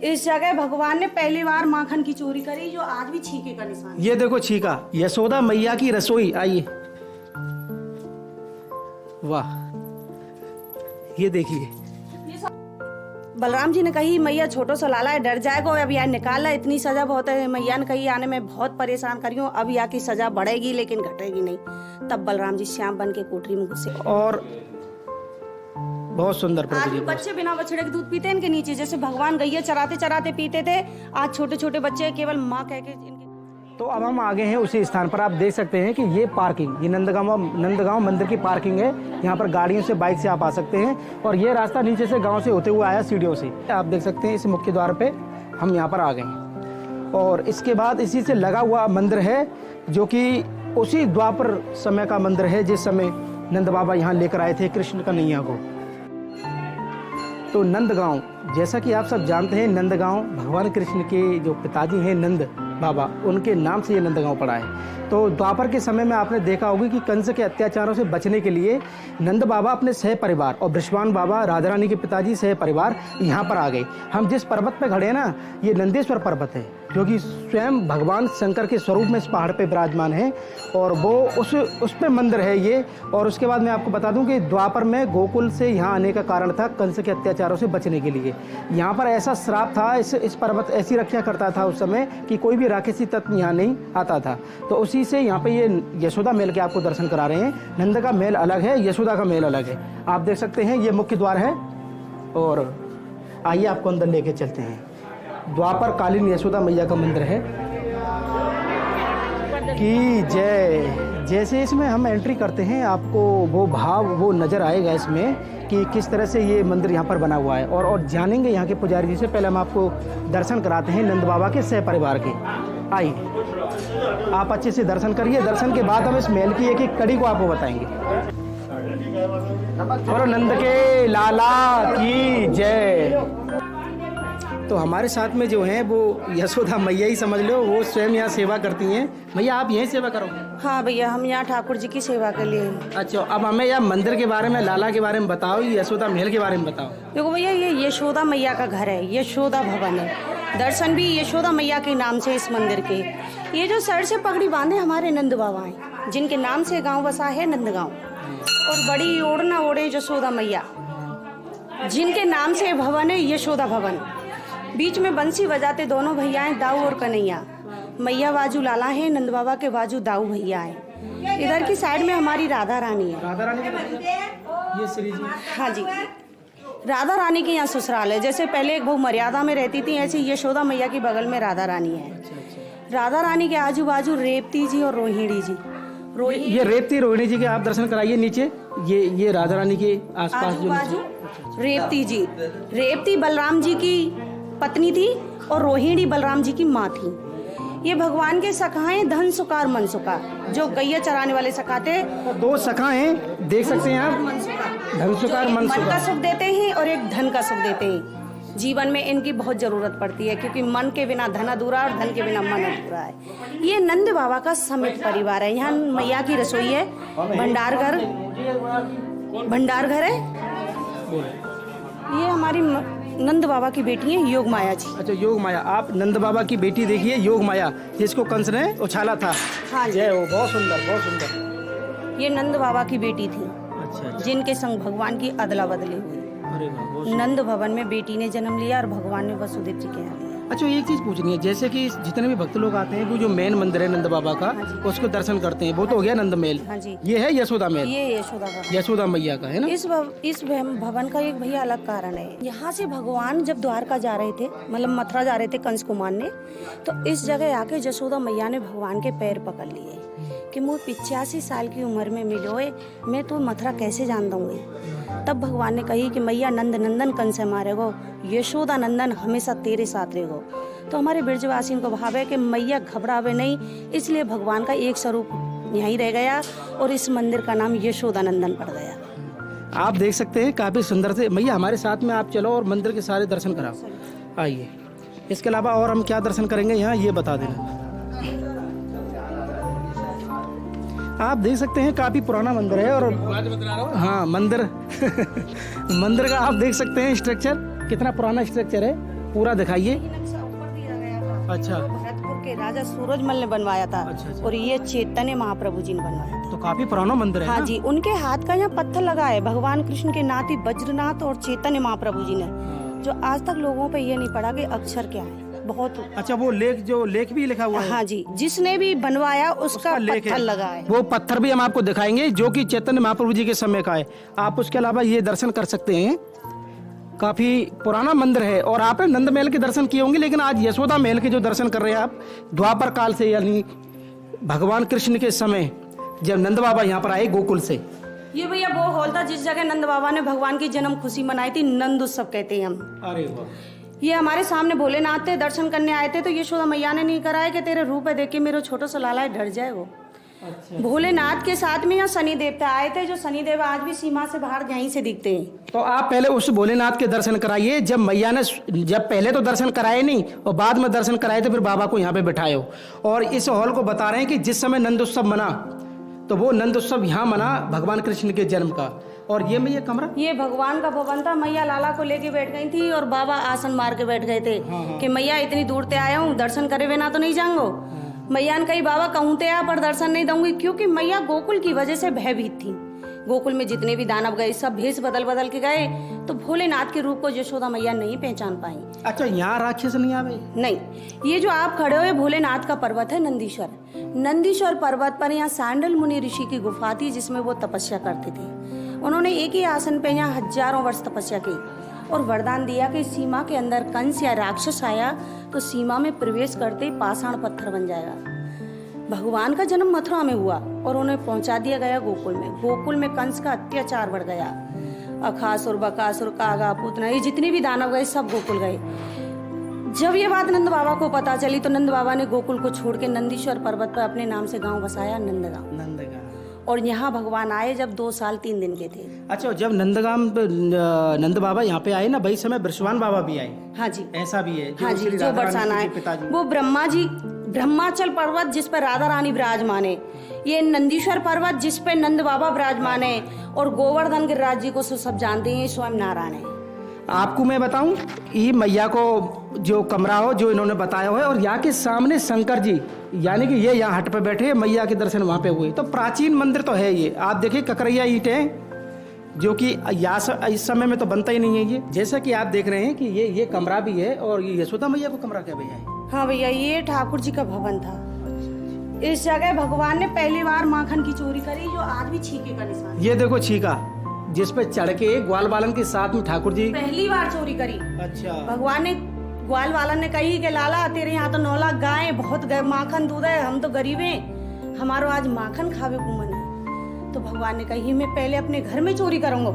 इस जगह भगवान ने पहली बार माखन की चोरी करी, जो आज भी छीके का निशान। ये देखो छीका, यशोदा मैया की रसोई। आइए, वाह, ये देखिए। बलराम जी ने कही मैया छोटो सा लाला है, डर जाएगा, अब यहाँ निकाला, इतनी सजा बहुत है। मैया ने कही आने में बहुत परेशान करियो, अब यहाँ की सजा बढ़ेगी लेकिन घटेगी नहीं। तब बलराम जी श्याम बन के कोठरी में घुसे और बहुत सुंदर आज भी बच्चे बिना बछड़े के दूध पीते हैं इनके नीचे, जैसे भगवान गैया चराते चराते पीते थे। आज छोटे छोटे बच्चे केवल माँ कह के इनके। तो अब हम आगे हैं उसी स्थान पर। आप देख सकते हैं कि ये पार्किंग, ये नंदगांव मंदिर की पार्किंग है। यहाँ पर गाड़ियों से, बाइक से आप आ सकते हैं। और ये रास्ता नीचे से गांव से होते हुए आया सीढ़ियों से। आप देख सकते हैं इस मुख्य द्वार पे हम यहाँ पर आ गए हैं। और इसके बाद इसी से लगा हुआ मंदिर है, जो कि उसी द्वापर समय का मंदिर है जिस समय नंद बाबा यहाँ लेकर आए थे कृष्ण कन्हैया को। तो नंदगांव, जैसा कि आप सब जानते हैं, नंदगांव भगवान कृष्ण के जो पिताजी हैं नंद बाबा, उनके नाम से ये नंदगांव पड़ा है। तो द्वापर के समय में आपने देखा होगा कि कंस के अत्याचारों से बचने के लिए नंद बाबा अपने सह परिवार और बृषभान बाबा राधा रानी के पिताजी सह परिवार यहाँ पर आ गए। हम जिस पर्वत पे खड़े हैं ना, ये नंदेश्वर पर्वत है, जो कि स्वयं भगवान शंकर के स्वरूप में इस पहाड़ पे विराजमान है। और वो उस पे मंदिर है ये। और उसके बाद मैं आपको बता दूं कि द्वापर में गोकुल से यहाँ आने का कारण था कंस के अत्याचारों से बचने के लिए। यहाँ पर ऐसा श्राप था, इस पर्वत ऐसी रक्षा करता था उस समय कि कोई भी राक्षसी तत्व यहाँ नहीं आता था। तो उसी से यहाँ पे ये यशोदा महल के आपको दर्शन करा रहे हैं। नंद का महल अलग है, यशोदा का महल अलग है। आप देख सकते हैं ये मुख्य द्वार है। और आइए आपको अंदर लेके चलते हैं। द्वापर कालीन यशोदा मैया का मंदिर है कि जय। जैसे इसमें हम एंट्री करते हैं, आपको वो भाव वो नज़र आएगा इसमें कि किस तरह से ये मंदिर यहाँ पर बना हुआ है। और जानेंगे यहाँ के पुजारी जी से। पहले हम आपको दर्शन कराते हैं नंद बाबा के सह परिवार के। आइए, आप अच्छे से दर्शन करिए। दर्शन के बाद हम इस महल की एक एक कड़ी को आपको बताएंगे। और नंद के लाला की जय। तो हमारे साथ में जो है वो यशोदा मैया ही समझ लो, वो स्वयं यहाँ सेवा करती हैं। भैया आप यहीं सेवा करो? हाँ भैया, हम यहाँ ठाकुर जी की सेवा के लिए। अच्छा, अब हमें यहाँ मंदिर के बारे में, लाला के बारे में बताओ, यशोदा महल के बारे में बताओ। देखो भैया, ये यशोदा मैया का घर है, यशोदा भवन है। दर्शन भी यशोदा मैया के नाम से इस मंदिर के। ये जो सर से पगड़ी बांधे हमारे नंद बाबा हैं, जिनके नाम से गाँव बसा है नंदगांव। और बड़ी ओढ़ना ओढ़े यशोदा मैया, जिनके नाम से भवन है यशोदा भवन। बीच में बंसी बजाते दोनों भैया हैं, दाऊ और कन्हैया। मैया बाजू लाला है, नंद बाबा के बाजू दाऊ भैया है। इधर की साइड में हमारी राधा रानी है। राधा रानी ये श्री जी? हाँ जी, राधा रानी के यहाँ ससुराल है। जैसे पहले एक बहु मर्यादा में रहती थी, ऐसे यशोदा मैया की बगल में राधा रानी है। राधा रानी के आजू बाजू रेवती जी और रोहिणी जी। ये रेवती रोहिणी जी के आप दर्शन कराइए नीचे। ये राधा रानी के आसपास जो बाजू रेवती जी। रेवती बलराम जी की पत्नी थी और रोहिणी बलराम जी की माँ थी। ये भगवान के सखा हैं, धन सुकार मन सुकार, जो गैया चराने वाले सखा थे। दो सखा हैं, देख सकते हैं आप, धन सुकार मन मन का सुख देते हैं और एक धन का सुख देते हैं। जीवन में इनकी बहुत जरूरत पड़ती है, क्योंकि मन के बिना धन अधूरा और धन के बिना मन अधूरा है। ये नंद बाबा का समित परिवार है। यहाँ मैया की रसोई है, भंडार घर है। ये हमारी नंद बाबा की बेटी है योग माया जी। अच्छा, योग माया। आप नंद बाबा की बेटी देखिए, योग माया, जिसको कंस ने उछाला था। हाँ जय हो, बहुत सुंदर, बहुत सुंदर। ये नंद बाबा की बेटी थी। अच्छा। जिनके संग भगवान की अदला बदली हुई। नंद भवन में बेटी ने जन्म लिया और भगवान ने वसुदेव जी के यहाँ लिया। अच्छा, एक चीज पूछनी है, जैसे कि जितने भी भक्त लोग आते हैं, वो जो मेन मंदिर है नंद बाबा का, उसको दर्शन करते हैं, वो तो हो गया नंद महल। हाँ जी, ये है यशोदा महल। ये यशोदा भवन, यशोदा मैया का है ना। इस भवन का एक भैया अलग कारण है। यहाँ से भगवान जब द्वारका जा रहे थे, मतलब मथुरा जा रहे थे कंस को मारने, तो इस जगह आके यशोदा मैया ने भगवान के पैर पकड़ लिए कि मुझे 85 साल की उम्र में मिलोए, मैं तो मथुरा कैसे जान दूंगी। तब भगवान ने कही कि मैया नंद नंदन कंस मारेगो, यशोदा नंदन हमेशा तेरे साथ रहेगो। तो हमारे ब्रजवासियों को भाव है कि मैया घबरावे नहीं, इसलिए भगवान का एक स्वरूप यहीं रह गया और इस मंदिर का नाम यशोदा नंदन पड़ गया। आप देख सकते हैं काफी सुंदर से। मैया हमारे साथ में आप चलो और मंदिर के सारे दर्शन कराओ। आइए, इसके अलावा और हम क्या दर्शन करेंगे यहाँ, ये बता देना। आप देख सकते हैं काफी पुराना मंदिर है। और हाँ, मंदिर मंदिर का आप देख सकते हैं स्ट्रक्चर, कितना पुराना स्ट्रक्चर है। पूरा दिखाइए। ये नक्शा ऊपर दिया गया था। अच्छा। जो भरतपुर के राजा सूरजमल ने बनवाया था। अच्छा। और ये चैतन्य महाप्रभु जी ने बनवाया था। तो काफी पुराना मंदिर है हाँ ना? जी, उनके हाथ का यहाँ पत्थर लगा है भगवान कृष्ण के नाती वज्रनाथ और चैतन्य महाप्रभु जी ने, जो आज तक लोगों पे ये नहीं पड़ा कि अक्षर क्या है। बहुत अच्छा, वो लेख भी लिखा हुआ है? हाँ जी, जिसने भी बनवाया उसका लेख पत्थर लगा है। वो पत्थर भी हम आपको दिखाएंगे जो कि चैतन्य महाप्रभु जी के समय का है। आप उसके अलावा ये दर्शन कर सकते हैं, काफी पुराना मंदिर है। और आपने नंद महल के दर्शन किए होंगे, लेकिन आज यशोदा महल के जो दर्शन कर रहे हैं आप, द्वापर काल से, यानी भगवान कृष्ण के समय जब नंद बाबा यहाँ पर आए गोकुल से। ये भैया वो हॉल था जिस जगह नंद बाबा ने भगवान की जन्म खुशी मनाई थी, नंद उत्सव कहते हैं हम। अरे वाह। ये हमारे सामने भोलेनाथ थे, दर्शन करने आए थे, तो यशोदा मैया ने नहीं कराया कि तेरे रूप है देख के मेरा छोटा सा लाला डर जाए वो। अच्छा। भोलेनाथ के साथ में यहाँ शनि देवता आए थे, जो शनि देव आज भी सीमा से बाहर यहीं से दिखते हैं। तो आप पहले उस भोलेनाथ के दर्शन कराइए, जब मैया ने, जब पहले तो दर्शन कराए नहीं और बाद में दर्शन कराए थे, फिर बाबा को यहाँ पे बिठाए हो। और इस हॉल को बता रहे हैं कि जिस समय नंद उत्सव मना, तो वो नंद उत्सव यहाँ मना भगवान कृष्ण के जन्म का। और ये मैया कमरा, ये भगवान का भवन था। मैया लाला को लेके बैठ गई थी और बाबा आसन मार के बैठ गए थे कि मैया इतनी दूर से आया हूँ, दर्शन करे बिना तो नहीं जाऊंगो। मैया ने कही बाबा कहूँ ते आ पर दर्शन नहीं दूंगी, क्योंकि मैया गोकुल की वजह से भयभीत थी। गोकुल में जितने भी दानव गए सब भेष बदल बदल के गए, तो भोलेनाथ के रूप को यशोदा मैया नहीं पहचान पाई। अच्छा, यहाँ राक्षस नहीं आवे? नहीं, ये जो आप खड़े हो ये भोलेनाथ का पर्वत है नंदीश्वर। नंदीश्वर पर्वत पर यहाँ सांडल मुनि ऋषि की गुफा थी, जिसमें वो तपस्या करते थे। उन्होंने एक ही आसन पे यहाँ हजारों वर्ष तपस्या की और वरदान दिया कि सीमा के अंदर कंस या राक्षस आया तो सीमा में प्रवेश करते ही पाषाण पत्थर बन जाएगा। भगवान का जन्म मथुरा में हुआ और उन्हें पहुंचा दिया गया गोकुल में। गोकुल में कंस का अत्याचार बढ़ गया। अखासुर, बकासुर, कागा, पूतना, ये जितने भी दानव गए सब गोकुल गए। जब ये बात नंद बाबा को पता चली तो नंद बाबा ने गोकुल को छोड़ के नंदीश्वर पर्वत पर अपने नाम से गांव बसाया, नंदगांव। और यहाँ भगवान आए जब 2 साल 3 दिन के थे। अच्छा, जब नंद बाबा यहाँ पे आए ना, वही समय बृषवान बाबा भी आए। हाँ जी, ऐसा भी है। हाँ जी, जो बरसाना है वो ब्रह्माचल पर्वत जिस पर राधा रानी विराजमान है, ये नंदीश्वर पर्वत जिस पे नंद बाबा विराजमान है, और गोवर्धन गिरिराज जी को सब जानते हैं, स्वयं नारायण है। आपको मैं बताऊं, ये मैया को जो कमरा हो जो इन्होंने बताया हुआ है, और यहाँ के सामने शंकर जी, यानी कि ये यहाँ हट पे बैठे, मैया के दर्शन वहाँ पे हुए। तो प्राचीन मंदिर तो है ये। आप देखिए ककरैया ईंट है, जो कि इस समय में तो बनता ही नहीं है ये। जैसा कि आप देख रहे हैं कि ये कमरा भी है, और ये यशोदा मैया को कमरा क्या भैया है? हाँ भैया, ये ठाकुर जी का भवन था। इस जगह भगवान ने पहली बार माखन की चोरी करी, जो आज भी छीके का निशान। ये देखो छीका, जिस पे चढ़ के ग्वाल बालन के साथ में ठाकुर जी पहली बार चोरी करी। अच्छा। भगवान ने, ग्वाल वालन ने कही कि लाला तेरे यहाँ तो 9 लाख गाय, बहुत माखन दूध है, हम तो गरीब हैं, हमारो आज माखन खावे को मन है। तो भगवान ने कही मैं पहले अपने घर में चोरी करूंगा,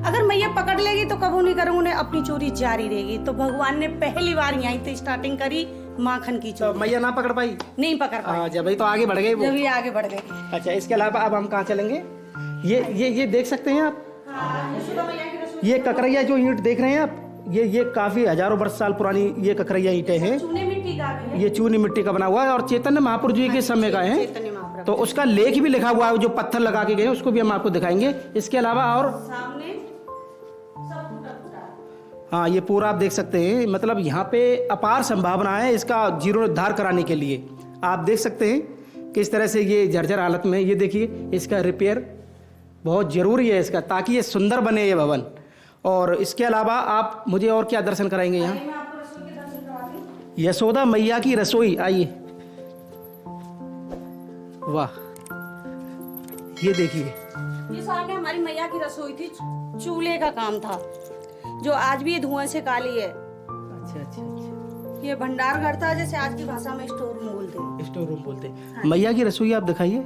अगर मैया पकड़ लेगी तो कबू नहीं करूंगा, अपनी चोरी जारी रहेगी। तो भगवान ने पहली बार यहीं से स्टार्टिंग करी माखन की चोरी। तो मैया ना पकड़ पाई? नहीं पकड़ पाई। जब तो आगे बढ़ गए वो। जब ये आगे बढ़ गए। अच्छा, इसके अलावा अब हम कहाँ चलेंगे? ये देख सकते हैं आप, ये ककरैया जो ईंट देख रहे हैं आप, ये काफी हजारों वर्ष साल पुरानी ये ककरैया ईंटें हैं। चूने मिट्टी का भी है। ये चूनी मिट्टी का बना हुआ है, और चैतन्य महाप्रभु जी के समय का है। तो उसका लेख भी लिखा हुआ है, जो पत्थर लगा के गए, उसको भी हम आपको दिखाएंगे। इसके अलावा और सामने सब टूटा। हाँ, ये पूरा आप देख सकते हैं। मतलब यहाँ पे अपार संभावना है इसका जीर्णोद्धार कराने के लिए। आप देख सकते हैं किस तरह से ये जर्जर हालत में है। ये देखिए, इसका रिपेयर बहुत जरूरी है इसका, ताकि ये सुंदर बने ये भवन। और इसके अलावा आप मुझे और क्या दर्शन कराएंगे यहाँ? यशोदा मैया की रसोई, आइए। वाह, ये देखिए, ये सामने हमारी मैया की रसोई थी, चूल्हे का काम था, जो आज भी ये धुआं से काली है। अच्छा अच्छा अच्छा। ये भंडार घर था, जैसे आज की भाषा में स्टोर रूम बोलते हैं। स्टोर रूम बोलते हैं। मैया की रसोई आप दिखाइए,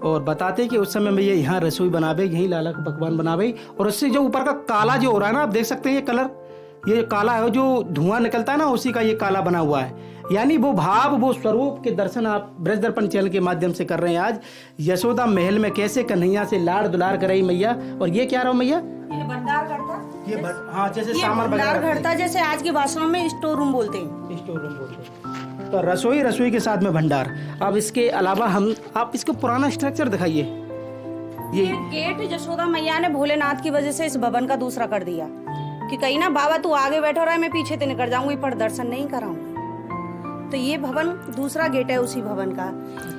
और बताते कि उस समय मैया यहाँ रसोई बनावे, यहीं लाला का पकवान बनावे। और उससे जो ऊपर का काला जो हो रहा है ना, आप देख सकते हैं ये कलर, ये काला है, जो धुआं निकलता है ना, उसी का ये काला बना हुआ है। यानी वो भाव, वो स्वरूप के दर्शन आप ब्रज दर्पण चैनल के माध्यम से कर रहे हैं आज। यशोदा महल में कैसे कन्हैया से लाड़ दुलार कराई मैया। और ये क्या रहा मैया? ये भंडार घर था। ये हाँ, जैसे ये सामान भंडार घर था, जैसे आज की भाषा में स्टोर रूम बोलते हैं। स्टोर रूम बोलते हैं। तो रसोई के साथ में भंडार। अब इसके अलावा आप इसको पुराना स्ट्रक्चर दिखाइए। ये गेट यशोदा मैया ने भोलेनाथ की वजह से इस भवन का दूसरा कर दिया। कि कहीं ना बाबा तू आगे बैठो रहा है, मैं पीछे ते निकल जाऊंगी पर दर्शन नहीं कराऊंगी। तो ये भवन दूसरा गेट है उसी भवन का।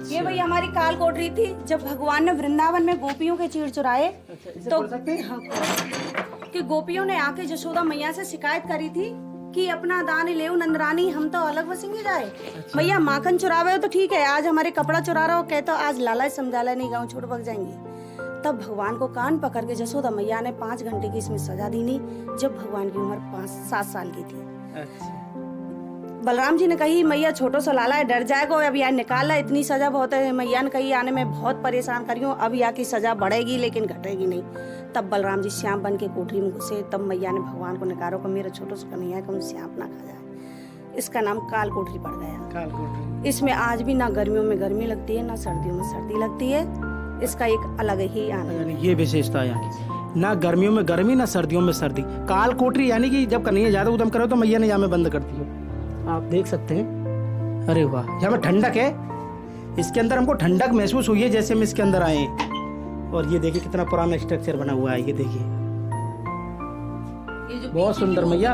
ये भैया हमारी काल कोठरी थी, जब भगवान ने वृंदावन में गोपियों के चीर चुराए तो हाँ, कि गोपियों ने आके जशोदा मैया से शिकायत करी थी कि अपना दान ले नंदरानी, हम तो अलग बसेंगे जाए। भैया माखन चुरावे हो तो ठीक है, आज हमारे कपड़ा चुरा रहे हो, कहते आज लाला समझाला नहीं, गाँव छोड़ भग जाएंगे। तब भगवान को कान पकड़ के जशोदा मैया ने 5 घंटे की इसमें सजा दी नहीं, जब भगवान की उम्र 5-7 साल की थी। बलराम जी ने कही मैया छोटो सा लाला है, डर जाएगा, अब यार निकाला, इतनी सजा बहुत है। मैया ने कही आने में बहुत परेशान करी हूँ, अब यहाँ की सजा बढ़ेगी लेकिन घटेगी नहीं। तब बलराम जी श्याम बन के कोठरी में घुसे, तब मैया ने भगवान को निकारो कि मेरा छोटो सा कन्हैया का श्याम ना खा जाए। इसका नाम काल कोठरी पड़ गया। काल कोठरी। इसमें आज भी ना गर्मियों में गर्मी लगती है, ना सर्दियों में सर्दी लगती है। इसका एक अलग ही आनंद, ये विशेषता है यहाँ की, ना गर्मियों में गर्मी ना सर्दियों में सर्दी। काल कोठरी यानी कि जब कन्हैया ज्यादा उदम करो तो मैया ने यहाँ में बंद कर दी हो। आप देख सकते हैं, अरे वाह, यहाँ में ठंडक है, इसके अंदर हमको ठंडक महसूस हुई है जैसे हम इसके अंदर आए हैं। और ये देखिए कितना पुराना स्ट्रक्चर बना हुआ है, ये देखिए बहुत सुंदर। मैया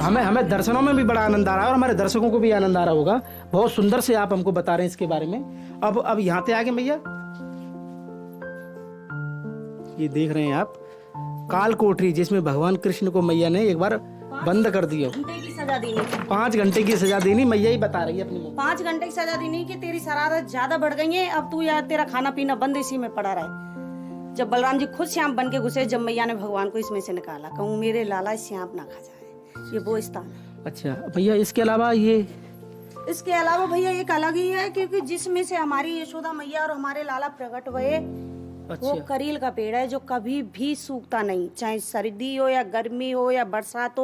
हमें दर्शनों में भी बड़ा आनंद आ रहा है और हमारे दर्शकों को भी आनंद आ रहा होगा। बहुत सुंदर से आप हमको बता रहे हैं इसके बारे में। अब यहाँ पे आगे मैया ये देख रहे हैं आप काल कोठरी, जिसमें भगवान कृष्ण को मैया ने एक बार बंद कर दिया। 5 घंटे की सजा देनी, 5 घंटे की सजा देनी, मैया ही बता रही है अपनी मुंह। 5 घंटे की सजा देनी कि तेरी शरारत ज्यादा बढ़ गई है, अब तू यार तेरा खाना पीना बंद इसी में पड़ा रहे। जब बलराम जी खुद श्याम बन के घुसे, जब मैया ने भगवान को इसमें से निकाला, कहूँ मेरे लाला श्याम ना खा जाए, ये वो स्थान है। अच्छा भैया, इसके अलावा इसके अलावा भैया एक अलग ही है, क्योंकि जिसमें से हमारी यशोदा मैया और हमारे लाला प्रकट हुए, वो करील का पेड़ है जो कभी भी सूखता नहीं, चाहे सर्दी हो या गर्मी हो या बरसात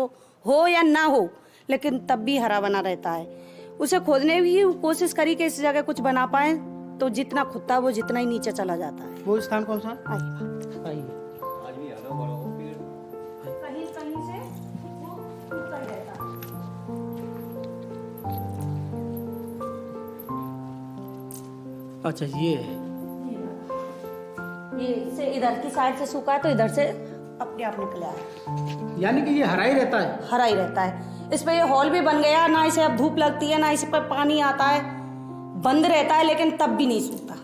हो या ना हो, लेकिन तब भी हरा बना रहता है। उसे खोदने भी कोशिश करी कि इस जगह कुछ बना पाए, तो जितना खुदता वो जितना ही नीचे चला जाता है। वो स्थान कौन सा? कहीं कहीं से वो टूटता ही रहता है। अच्छा, ये है, ये से इधर की साइड से सूखा है तो इधर से अपने आप निकला है, यानी कि ये हरा ही रहता है। हरा ही रहता है। इस पे ये हॉल भी बन गया, ना इसे अब धूप लगती है ना इस पर पानी आता है, बंद रहता है लेकिन तब भी नहीं सूखता।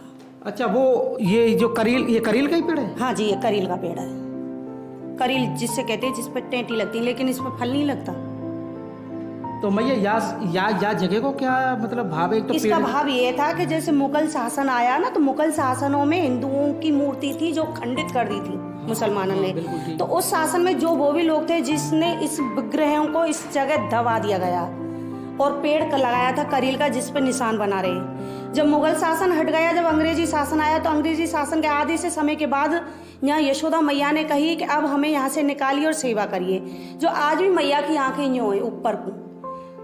अच्छा, वो ये जो करील, ये करील का ही पेड़ है? हाँ जी, ये करील का पेड़ है। करील जिससे कहते हैं, जिस पर टेंटी लगती है, लेकिन इसमें फल नहीं लगता। तो मैया या जगह को क्या मतलब भाव है? तो इसका भाव ये था कि जैसे मुगल शासन आया ना, तो मुगल शासनों में हिंदुओं की मूर्ति थी जो खंडित कर दी थी मुसलमानों ने। तो उस शासन में जो वो भी लोग थे जिसने इस विग्रहों को इस जगह दबा दिया गया और पेड़ लगाया था करील का, जिस पे निशान बना रहे। जब मुगल शासन हट गया, जब अंग्रेजी शासन आया, तो अंग्रेजी शासन के आधे से समय के बाद यहाँ यशोदा मैया ने कही कि अब हमें यहाँ से निकालिए और सेवा करिए। जो आज भी मैया की आंखें यूं है ऊपर को,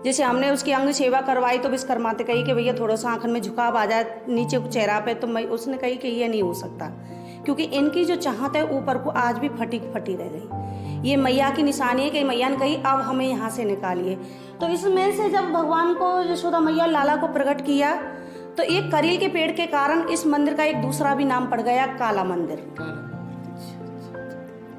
जैसे हमने उसकी अंग सेवा करवाई तो विश्वकर्मा कही कि भैया थोड़ा सा आंखन में झुकाव आ जाए नीचे चेहरा पे, तो उसने कही कि ये नहीं हो सकता, क्योंकि इनकी जो चाहत है ऊपर को आज भी फटी फटी रह गई। ये मैया की निशानी है कि मैया ने कही अब हमें यहाँ से निकालिए। तो इसमें से जब भगवान को यशोदा मैया लाला को प्रकट किया, तो एक करील के पेड़ के कारण इस मंदिर का एक दूसरा भी नाम पड़ गया, काला मंदिर।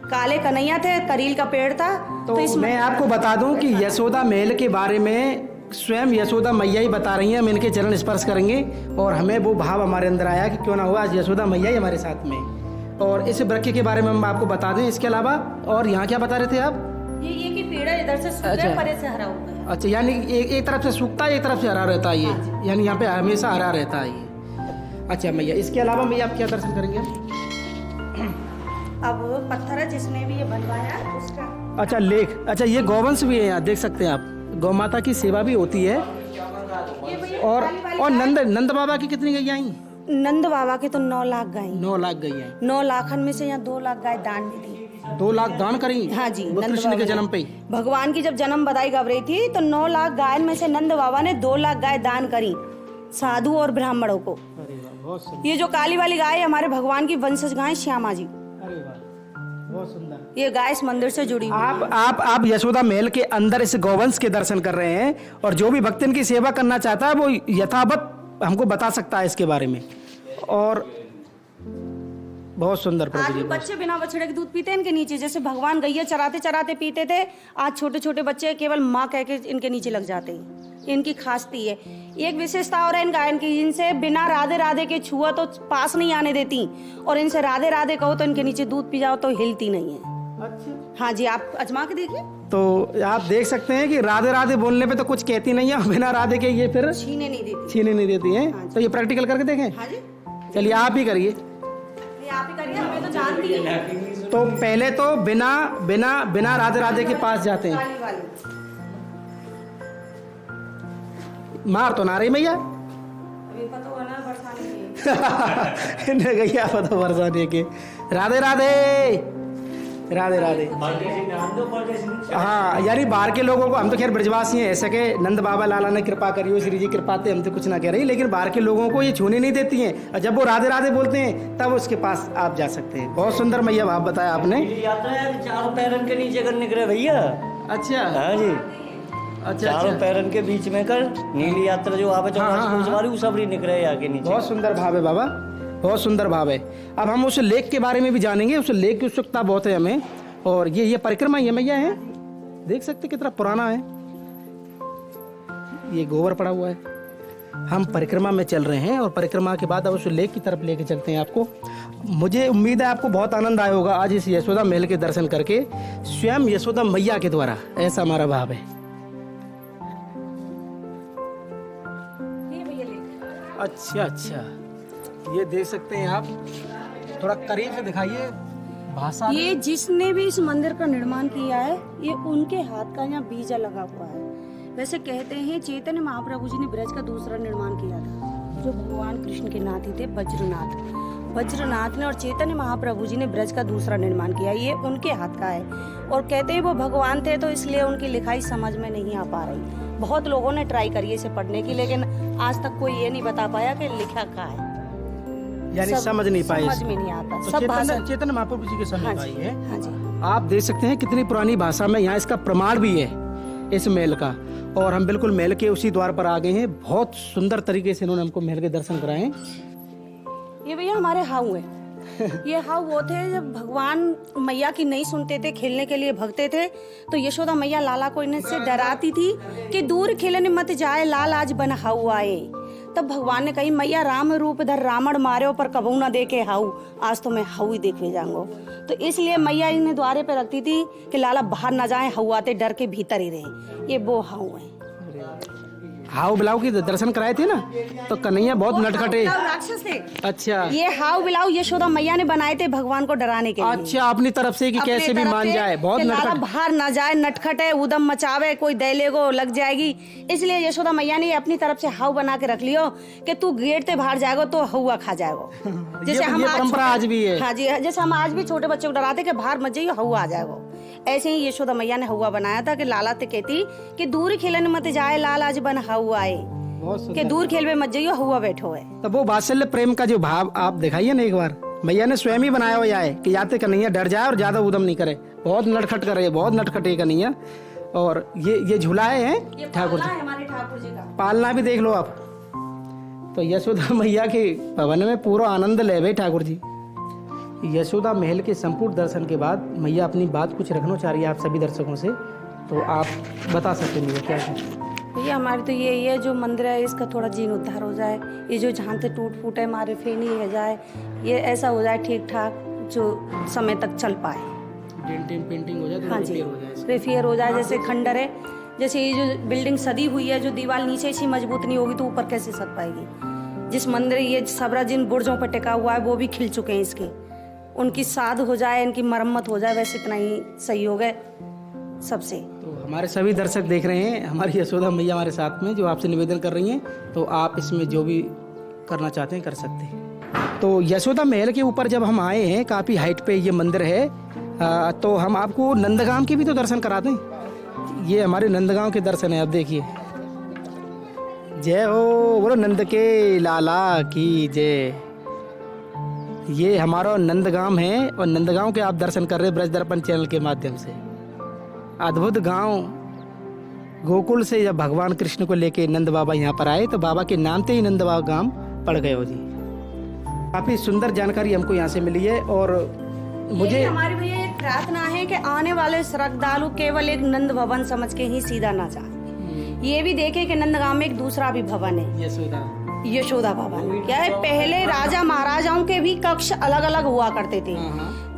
काले कन्हैया थे, करील का पेड़ था। तो मैं आपको बता दूं कि यशोदा महल के बारे में स्वयं यशोदा मैया ही बता रही हैं। हम इनके चरण स्पर्श करेंगे और हमें वो भाव हमारे अंदर आया कि क्यों ना हुआ आज यशोदा मैया ही हमारे साथ में। और इस वृक्ष के बारे में हम आपको बता दें। इसके अलावा और यहाँ क्या बता रहे थे आप? ये कि पेड़ है, इधर से सूखा है, परे से हरा हुआ है। अच्छा, यानी एक तरफ से सूखता है, एक तरफ से हरा रहता है ये। हाँ, यानी यहाँ पे हमेशा हरा रहता है ये। अच्छा मैया, इसके अलावा मैया आप क्या दर्शन करेंगे? अब पत्थर है जिसने भी ये बनवाया उसका। अच्छा, लेख। अच्छा, ये गौवंश भी है, यहाँ देख सकते हैं आप। गौ माता की सेवा भी होती है। और नंद बाबा की कितनी गैया आई? नंद बाबा के तो 9 लाख गाय। 9 लाख गैया। 9 लाखन में से यहाँ 2 लाख गाय दान भी दी। 2 लाख दान करी? हाँ जी, कृष्ण के जन्म पे। भगवान की जब जन्म बधाई गव रही थी, तो 9 लाख गाय में से नंद बाबा ने 2 लाख गाय दान करी साधु और ब्राह्मणों को। ये जो काली वाली गाय है हमारे भगवान की वंशज गाय श्यामा जी। बहुत सुंदर। ये गाय इस मंदिर से जुड़ी हुई। आप यशोदा महल के अंदर इस गौवंश के दर्शन कर रहे हैं, और जो भी भक्त इनकी सेवा करना चाहता है वो यथावत हमको बता सकता है इसके बारे में। और बहुत सुंदर प्रभु आज जी। भी बच्चे बिना बछड़े के दूध पीते हैं इनके नीचे, जैसे भगवान गैया चराते चराते पीते थे, आज छोटे छोटे बच्चे केवल माँ कह के इनके नीचे लग जाते हैं। इनकी खासियत है, एक विशेषता और है इन गायन की, इनसे बिना राधे राधे के छुआ तो पास नहीं आने देती, और इनसे राधे राधे कहो तो इनके नीचे दूध पी जाओ तो हिलती नहीं है। अच्छा। हाँ जी, आप आजमा के देखिए। तो आप देख सकते हैं कि राधे राधे बोलने पे तो कुछ कहती नहीं है, बिना राधे के ये फिर छीने नहीं देती। छीने नहीं देती है। हाँ जी। तो ये प्रैक्टिकल करके देखें। हाँ जी, चलिए आप ही करिए। ये आप ही करिए, हमें तो जानती है। तो पहले तो बिना बिना बिना राधे राधे के पास जाते हैं। वाली वाली मार तो ना रही मैया। अभी पता हुआ ना बरसाने की। इन्हें गैया पता बरसाने के। राधे राधे राधे राधे। हाँ, यानी बाहर के लोगों को, हम तो खैर ब्रजवासी हैं, ऐसे के नंद बाबा लाला ने कृपा करी हो, श्री जी कृपाते, हम तो कुछ ना कह रही, लेकिन बाहर के लोगों को ये छूने नहीं देती हैं, और जब वो राधे राधे बोलते हैं तब उसके पास आप जा सकते हैं। बहुत सुंदर मैया भाव बताया आपने। यात्रा है, चारों पैरन के नीचे कर निकले भैया। अच्छा हाँ जी, अच्छा चारों अच्छा। पैरन के बीच में कर नीली यात्रा जो आवे हाँ। सवारी सब निकले आगे नीचे। बहुत सुंदर भाव है बाबा, बहुत सुंदर भाव है। अब हम उस लेक के बारे में भी जानेंगे, उस लेक की उत्सुकता बहुत है हमें। और ये परिक्रमा ये मैया है, देख सकते कितना पुराना है, ये गोबर पड़ा हुआ है। हम परिक्रमा में चल रहे हैं और परिक्रमा के बाद अब उस लेक की तरफ लेके चलते हैं आपको। मुझे उम्मीद है आपको बहुत आनंद आया होगा आज इस यशोदा महल के दर्शन करके, स्वयं यशोदा मैया के द्वारा, ऐसा हमारा भाव है। ये भैया लेक। अच्छा अच्छा, ये देख सकते हैं आप, थोड़ा करीब से दिखाइए भाषा। ये जिसने भी इस मंदिर का निर्माण किया है, ये उनके हाथ का यहाँ बीजा लगा हुआ है। वैसे कहते हैं चैतन्य महाप्रभु जी ने ब्रज का दूसरा निर्माण किया था, जो भगवान कृष्ण के नाती थे वज्रनाथ ने, और चैतन्य महाप्रभु जी ने ब्रज का दूसरा निर्माण किया, ये उनके हाथ का है। और कहते हैं वो भगवान थे, तो इसलिए उनकी लिखाई समझ में नहीं आ पा रही। बहुत लोगों ने ट्राई करी इसे पढ़ने की, लेकिन आज तक कोई ये नहीं बता पाया कि लिखा क्या है, यानी समझ नहीं पाए, समझ में नहीं आता। तो सब भाषा। चेतन महाप्रभु जी के समय हाँ का ही जी, है। हाँ जी। आप देख सकते हैं कितनी पुरानी भाषा में यहाँ इसका प्रमाण भी है इस महल का। और हम बिल्कुल महल के उसी द्वार पर आ गए हैं। बहुत सुंदर तरीके से इन्होंने हमको महल के दर्शन कराए। ये भैया हमारे हाउ है। ये हाउ वो थे जब भगवान मैया की नहीं सुनते थे, खेलने के लिए भगते थे, तो यशोदा मैया लाला को इनसे डराती थी कि दूर खेलने मत जाए, लाल आज बन हाउ आए। तब भगवान ने कही, मैया राम रूप धर रावण मारे पर कबू ना देखे हाउ, आज तो मैं हाउ ही देखे जाऊंगो। तो इसलिए मैया इन्हें द्वारे पे रखती थी कि लाला बाहर ना जाए, हाउ आते डर के भीतर ही रहे। ये वो हाउ है। हाउ बिलाव के दर्शन कराए थे ना, तो कन्हैया बहुत नटखटे राक्षस थे। अच्छा ये हाउ बिलाव यशोदा मैया ने बनाए थे भगवान को डराने के लिए। अच्छा, अपनी तरफ से कि कैसे भी मान जाए, बहुत लाला नटखट। बाहर ना जाए, नटखट है, उदम मचावे, कोई दैले को लग जाएगी, इसलिए यशोदा मैया ने अपनी तरफ से हाउ बना के रख लियो कि तू गेट से बाहर जाएगा तो हवा खा जाएगा। जैसे हम ये परंपरा आज भी है। हाँ जी, जैसे हम आज भी छोटे बच्चे को डराते कि बाहर मत जाइए, हवा आ जाएगा। ऐसे ही यशोदा मैया ने हवा बनाया था कि लाला ते कहती कि दूर खेलने मत जाए, लाल आज बन हवा आए, कि दूर खेल में मत जाइयो, हुआ बैठो है। तो वो वात्सल्य प्रेम का जो भाव आप दिखाइए ना एक बार, मैया ने स्वयं ही बनाया हुआ है कि याते कन्हैया डर जाए और ज्यादा उदम नहीं करे, बहुत नटखट करे, बहुत नटखटे कन्हैया। और ये झुलाए हैं ठाकुर जी, हमारे ठाकुर जी का पालना भी देख लो आप। तो यशोदा मैया के भवन में पूरा आनंद ले भाई ठाकुर जी। यशोदा महल के संपूर्ण दर्शन के बाद मैया अपनी बात कुछ रखना चाह रही है आप सभी दर्शकों से, तो आप बता सकते हैं क्या है? भैया हमारी तो ये जो मंदिर है इसका थोड़ा जीर्णोद्धार हो जाए, ये जो जहाँ से टूट फूट है हमारे फेनी हो जाए, ये ऐसा हो जाए ठीक ठाक जो समय तक चल पाए। पेंटिंग हो जाए, हाँ जी, रिपेयर हो जाए। जैसे खंडर है, जैसे ये जो बिल्डिंग सदी हुई है, जो दीवार नीचे से मजबूत नहीं होगी तो ऊपर कैसे सद पाएगी। जिस मंदिर ये सबरा जिन बुर्जों पर टिका हुआ है वो भी खिल चुके हैं, इसके उनकी साध हो जाए, इनकी मरम्मत हो जाए, वैसे इतना ही सहयोग है सबसे। तो हमारे सभी दर्शक देख रहे हैं, हमारी यशोदा मैया हमारे साथ में जो आपसे निवेदन कर रही हैं, तो आप इसमें जो भी करना चाहते हैं कर सकते हैं। तो यशोदा महल के ऊपर जब हम आए हैं, काफ़ी हाइट पे ये मंदिर है, तो हम आपको नंदगांव के भी तो दर्शन करा दें। ये हमारे नंदगांव के दर्शन है, अब देखिए। जय हो बोलो नंद के लाला की जय। ये हमारा नंदगांव है और नंदगांव के आप दर्शन कर रहे हैं ब्रज दर्पण चैनल के माध्यम से। अद्भुत गांव, गोकुल से जब भगवान कृष्ण को लेके नंद बाबा यहाँ पर आए तो बाबा के नाम से ही नंद बाबा गांव पड़ गए हो जी। काफ़ी सुंदर जानकारी हमको यहाँ से मिली है। और मुझे यही हमारी भैया एक प्रार्थना है कि आने वाले श्रद्धालु केवल एक नंद भवन समझ के ही सीधा ना जाए, ये भी देखें कि नंदगांव में एक दूसरा भी भवन है, यशोदा भवन। क्या है, पहले राजा महाराजाओं के भी कक्ष अलग अलग हुआ करते थे।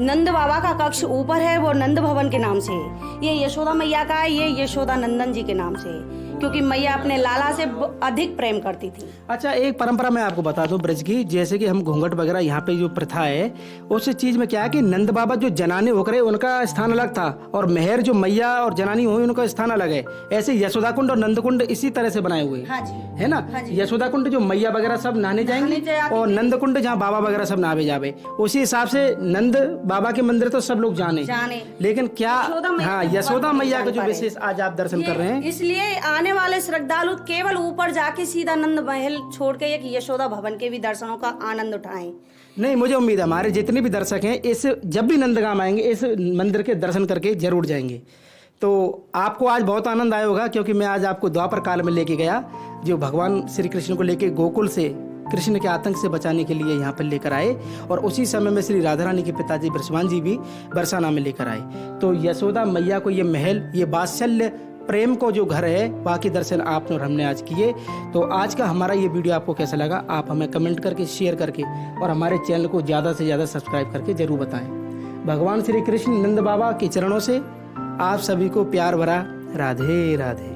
नंद बाबा का कक्ष ऊपर है, वो नंद भवन के नाम से है। ये यशोदा मैया का है, ये यशोदा नंदन जी के नाम से है, क्योंकि मैया अपने लाला से अधिक प्रेम करती थी। अच्छा, एक परंपरा मैं आपको बता दूं ब्रज की, जैसे कि हम घूंघट वगैरह यहाँ पे जो प्रथा है, उस चीज में क्या है कि नंद बाबा जो जनाने होकर उनका स्थान अलग था, और मेहर जो मैया और जनानी हुई उनका स्थान अलग है। ऐसे यशोदा कुंड और नंद कुंड इसी तरह से बनाए हुए हाँ जी, है ना। हाँ जी। यशोदा कुंड जो मैया वगैरह सब नहाने जाएंगे, और नंद कुंड जहाँ बाबा वगैरह सब नहावे जावे। उसी हिसाब से नंद बाबा के मंदिर तो सब लोग जाने, लेकिन क्या हाँ यशोदा मैया का जो विशेष आज आप दर्शन कर रहे हैं, इसलिए आने वाले श्रद्धालु केवल ऊपर जाके सीधा नंद महल छोड़ के एक यशोदा भवन के भी दर्शनों का आनंद उठाएं। नहीं, मुझे उम्मीद है हमारे जितने भी दर्शक हैं इस जब भी नंदगांव आएंगे इस मंदिर के दर्शन करके जरूर जाएंगे। तो आपको आज बहुत आनंद आया होगा, क्योंकि मैं आज आपको द्वापर काल में लेके गया, जो भगवान श्री कृष्ण को लेके गोकुल से कृष्ण के आतंक से बचाने के लिए यहाँ पर लेकर आए, और उसी समय में श्री राधा रानी के पिताजी बृषभान जी भी बरसाना में लेकर आए। तो यशोदा मैया को ये महल, ये वात्सल्य प्रेम को जो घर है, बाकी दर्शन आपने और हमने आज किए। तो आज का हमारा ये वीडियो आपको कैसा लगा, आप हमें कमेंट करके, शेयर करके, और हमारे चैनल को ज़्यादा से ज़्यादा सब्सक्राइब करके जरूर बताएं। भगवान श्री कृष्ण नंद बाबा के चरणों से आप सभी को प्यार भरा राधे राधे।